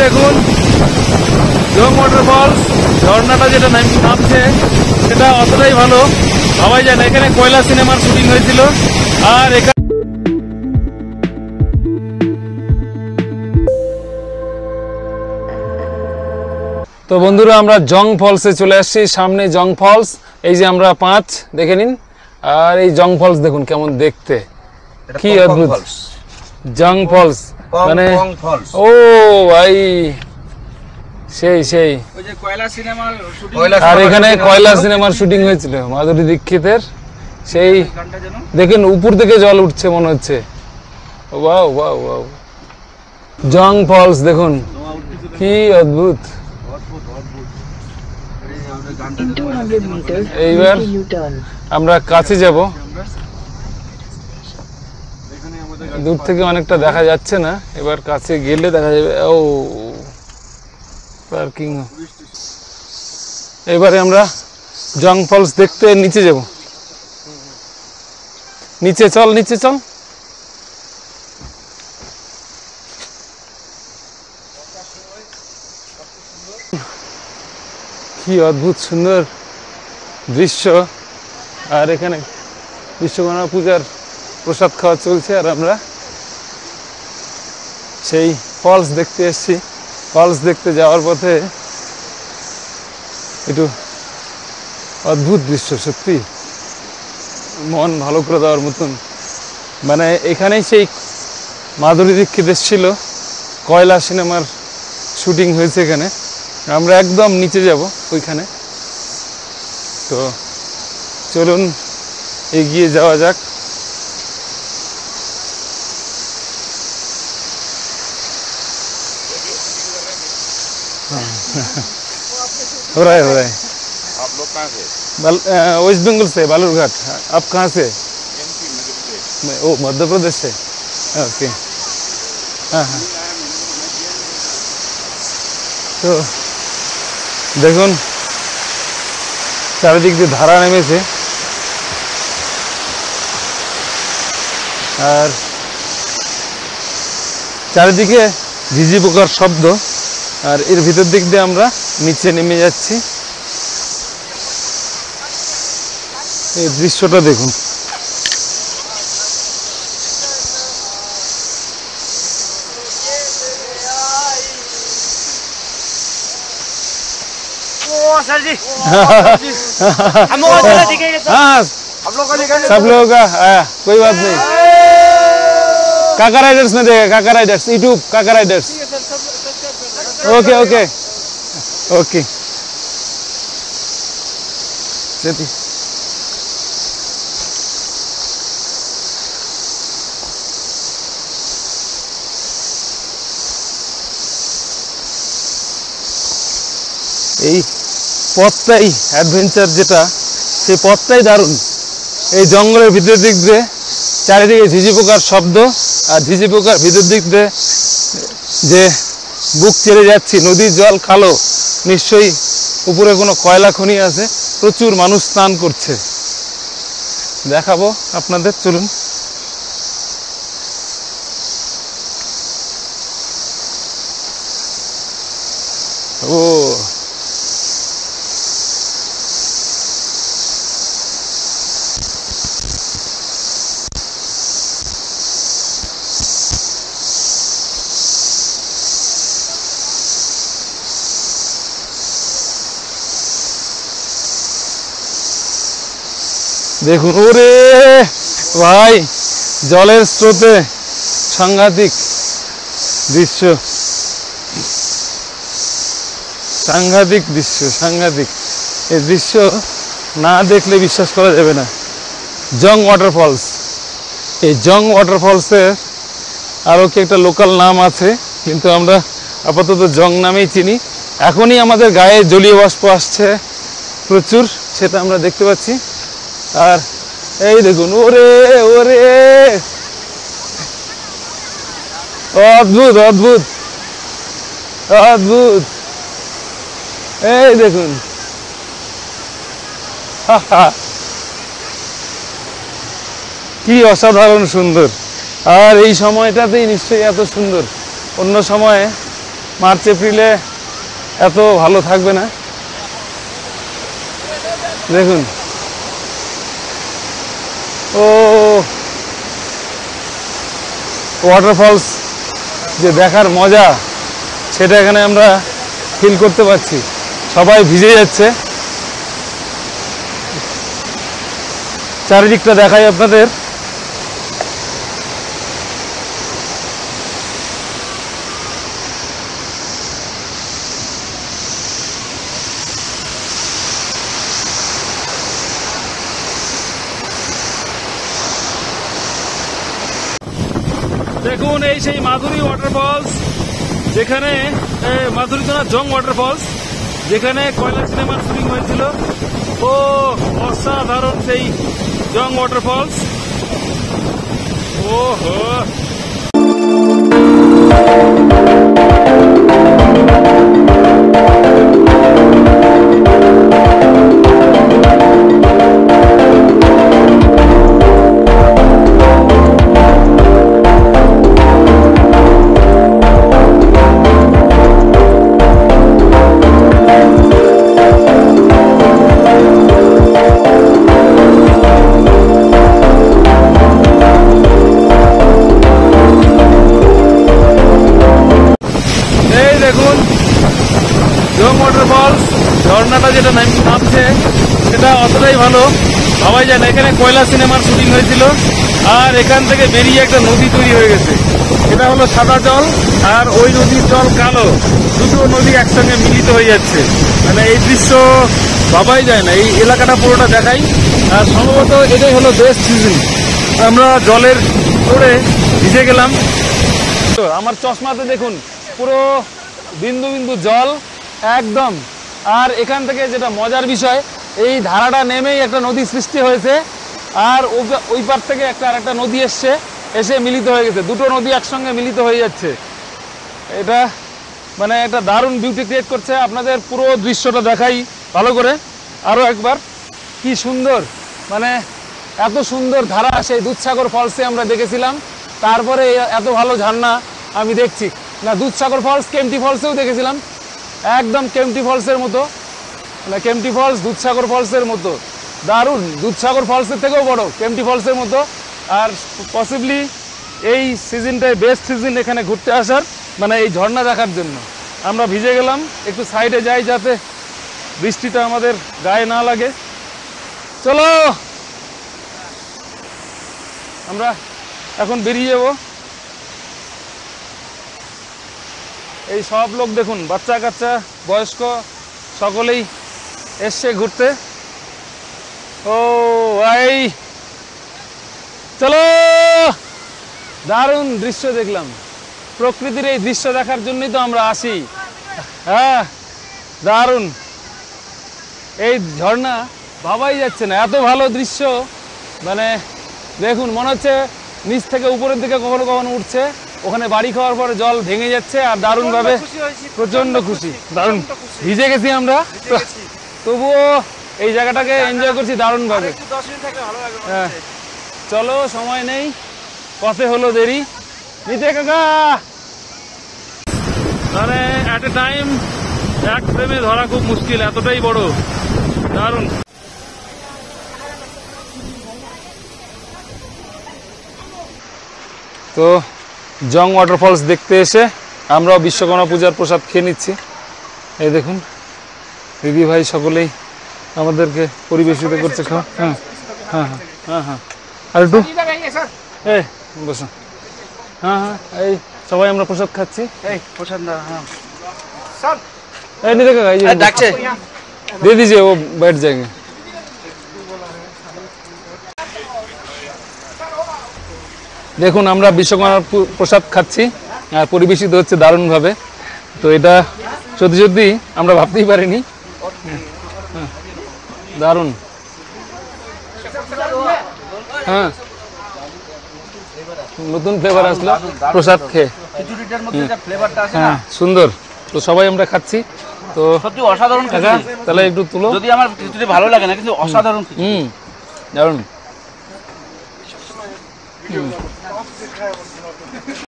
দেখুন জং ওয়াটারফলস, ঝর্ণাটা যেটা নামছে সেটা অতটাই ভালো ভাবাই যায় না। এখানে কয়লা সিনেমার শুটিং হয়েছিল। আর এখানে তো বন্ধুরা আমরা জং ফলসে চলে আসছি। সামনে জং ফলস, এই যে আমরা 5 দেখে নিন। আর এই জং ফলস দেখুন কেমন দেখতে, কি অদ্ভুত জং ফলস, মানে ও ভাই সেই সেই। আর এখানে কয়লা সিনেমার শুটিং হয়েছিল মাধুরী দীক্ষিতের। সেই দেখেন উপর থেকে জল উঠছে মনে হচ্ছে। ওয়াও ওয়াও ওয়াও, জং ফলস দেখুন কি অদ্ভুত। এইবার আমরা কাছে যাব, দূর থেকে অনেকটা দেখা যাচ্ছে না, এবার কাছে গেলে দেখা যাবে। ও পার্কিং। এবারে আমরা জং ফলস দেখতে নিচে যাব। নিচে চল, নিচে চল। কি অদ্ভুত সুন্দর দৃশ্য। আর এখানে বিশ্বকর্মা পূজার প্রসাদ খাওয়া চলছে, আর আমরা সেই ফলস দেখতে এসেছি। ফলস দেখতে যাওয়ার পথে একটু অদ্ভুত দৃশ্য, সত্যি মন ভালো করে দেওয়ার মতন। মানে এখানেই সেই মাধুরী দীক্ষিত এসেছিল, কয়লা সিনেমার শুটিং হয়েছে এখানে। আমরা একদম নিচে যাব ওইখানে। তো চলুন এগিয়ে যাওয়া যাক। हो रहा है। आप लोग कहाँ से? वेस्ट बंगाल से, बालूरघाट। आप कहाँ से? ओ मध्य प्रदेश से। ओके, हाँ हाँ। তো দেখুন চারিদিক দিয়ে ধারা নেমেছে, আর চারিদিকে ঝিঝি পোকার শব্দ। আর এর ভিতর দিক দিয়ে আমরা নিচে নেমে যাচ্ছি। এই দৃশ্যটা দেখুন। सर जी हम हाँ, सब लोगों का कोई बात नहीं। काका राइडर्स में देगा, काका राइडर्स यूट्यूब, काका राइडर्स। ओके ओके ओके चलिए। এই পথটাই অ্যাডভেঞ্চার, যেটা সেই পথটাই দারুণ। এই জঙ্গলের ভিতর দিক দিয়ে চারিদিকে ঝিঝি পোকার শব্দ, আর ঝিঝি পোকার ভিতর দিক দিয়ে যে বুক চেড়ে যাচ্ছি, নদীর জল কালো, নিশ্চয়ই উপরে কোনো কয়লা খনি আছে, প্রচুর মানুষ স্নান করছে। দেখাবো আপনাদের, চলুন। ও দেখুন, ওরে ভাই জলের স্রোতে সাংঘাতিক দৃশ্য, সাংঘাতিক দৃশ্য, সাংঘাতিক। এই দৃশ্য না দেখলে বিশ্বাস করা যাবে না। জং ওয়াটারফলস, এই জং ওয়াটারফলসের আরও কি একটা লোকাল নাম আছে, কিন্তু আমরা আপাতত জং নামেই চিনি। এখনই আমাদের গায়ে জলীয় বাষ্প আসছে প্রচুর, সেটা আমরা দেখতে পাচ্ছি। আর এই দেখুন, ওরে ওরে অদ্ভুত অদ্ভুত অদ্ভুত, এই দেখুন কি অসাধারণ সুন্দর। আর এই সময়টাতেই নিশ্চয়ই এত সুন্দর, অন্য সময়ে মার্চ এপ্রিলে এত ভালো থাকবে না। দেখুন, ও ওয়াটারফলস যে দেখার মজা সেটা এখানে আমরা ফিল করতে পারছি। সবাই ভিজে যাচ্ছে। চারিদিকটা দেখাই আপনাদের। দেখুন, এই সেই মাধুরী ওয়াটারফলস, যেখানে মাধুরী তো না, জং ওয়াটারফলস, যেখানে কয়লা সিনেমার শুটিং হয়েছিল। ও অসাধারণ সেই জং ওয়াটারফলস। ও হো, দেখুন জং ওয়াটারফলস। ঝর্ণাটা যেটা নামছে সেটা অতটাই ভালো ভাবাই যায় না। এখানে কয়লা সিনেমার শুটিং হয়েছিল, আর এখান থেকে বেরিয়ে একটা নদী তৈরি হয়ে গেছে। এটা হলো সাদা জল, আর ওই নদীর জল কালো। দুটো নদী একসঙ্গে মিলিত হয়ে যাচ্ছে। মানে এই দৃশ্য ভাবাই যায় না। এই এলাকাটা পুরোটা দেখাই। আর সম্ভবত এটাই হলো বেস্ট সিজন। আমরা জলের পরে ভিজে গেলাম। তো আমার চশমাতে দেখুন পুরো বিন্দু বিন্দু জল একদম। আর এখান থেকে যেটা মজার বিষয়, এই ধারাটা নেমেই একটা নদী সৃষ্টি হয়েছে, আর ওই পার থেকে আরেকটা নদী এসে মিলিত হয়ে গেছে। দুটো নদী একসঙ্গে মিলিত হয়ে যাচ্ছে। এটা মানে একটা দারুণ বিউটি ক্রিয়েট করছে। আপনাদের পুরো দৃশ্যটা দেখাই ভালো করে আরও একবার। কি সুন্দর, মানে এত সুন্দর ধারা সেই দুধসাগর ফলসে আমরা দেখেছিলাম। তারপরে এত ভালো ঝর্ণা আমি দেখছি না। দুধসাগর ফলস কেম্পটি ফলসেও দেখেছিলাম, একদম কেম্পটি ফলসের মতো। মানে কেম্পটি ফলস দুধসাগর ফলসের মতো দারুণ। দুধসাগর ফলসের থেকেও বড় কেম্পটি ফলসের মতো। আর পসিবলি এই সিজনটাই বেস্ট সিজন এখানে ঘুরতে আসার, মানে এই ঝর্ণা দেখার জন্য। আমরা ভিজে গেলাম, একটু সাইডে যাই যাতে বৃষ্টিটা আমাদের গায়ে না লাগে। চলো, আমরা এখন বেরিয়ে যাব। এই সব লোক দেখুন, বাচ্চা কাচ্চা বয়স্ক সকলেই এসছে ঘুরতে। ও ভাই, চলো, দারুণ দৃশ্য দেখলাম। প্রকৃতির এই দৃশ্য দেখার জন্যই তো আমরা আসি। হ্যাঁ, দারুণ এই ঝর্ণা ভাবাই যাচ্ছে না, এত ভালো দৃশ্য। মানে দেখুন, মনে হচ্ছে নিচ থেকে উপরের দিকে কখনো কখনো উঠছে। ওখানে বাড়ি খাওয়ার পরে জল ভেঙে যাচ্ছে, আর দারুণ ভাবে প্রচন্ড খুশি। দারুণ ভিজে গেছি আমরা, তবুও এই জায়গাটাকে এনজয় করছি দারুণ ভাবে। হ্যাঁ, চলো, সময় নেই, পথে হলো দেরি। নিতে কাকা, মানে এট এ টাইম এক ফ্রেমে ধরা খুব মুশকিল, এতটাই বড়। দারুণ। তো জং ওয়াটারফলস দেখতে এসে আমরাও বিশ্বকর্মা পূজার প্রসাদ খেয়ে নিচ্ছি। এই দেখুন, দিদি ভাই সকলেই আমাদেরকে পরিবেশিত করছে খাওয়া। হ্যাঁ হ্যাঁ হ্যাঁ হ্যাঁ হ্যাঁ, আর একটু এই বসো। হ্যাঁ হ্যাঁ, এই সবাই আমরা প্রসাদ খাচ্ছি। এই প্রসাদ না, হ্যাঁ এই নিতে কাকা, এই যে ডাকছে, দিয়ে দিজিয়ে, ও बैठ जाएंगे। দেখুন, আমরা বিশ্বকর্মা প্রসাদ খাচ্ছি আর পরিবেশিত হচ্ছে দারুণভাবে। তো এটা সত্যি সত্যি আমরা ভাবতেই পারিনি। দারুণ। হ্যাঁ, নতুন ফ্লেভার আসলো প্রসাদ খেয়ে। হ্যাঁ, সুন্দর। তো সবাই আমরা খাচ্ছি। তো সত্যি অসাধারণ। তাহলে একটু তুলো। যদি আমার খিচুড়ি ভালো লাগে না, কিন্তু অসাধারণ। দারুণ।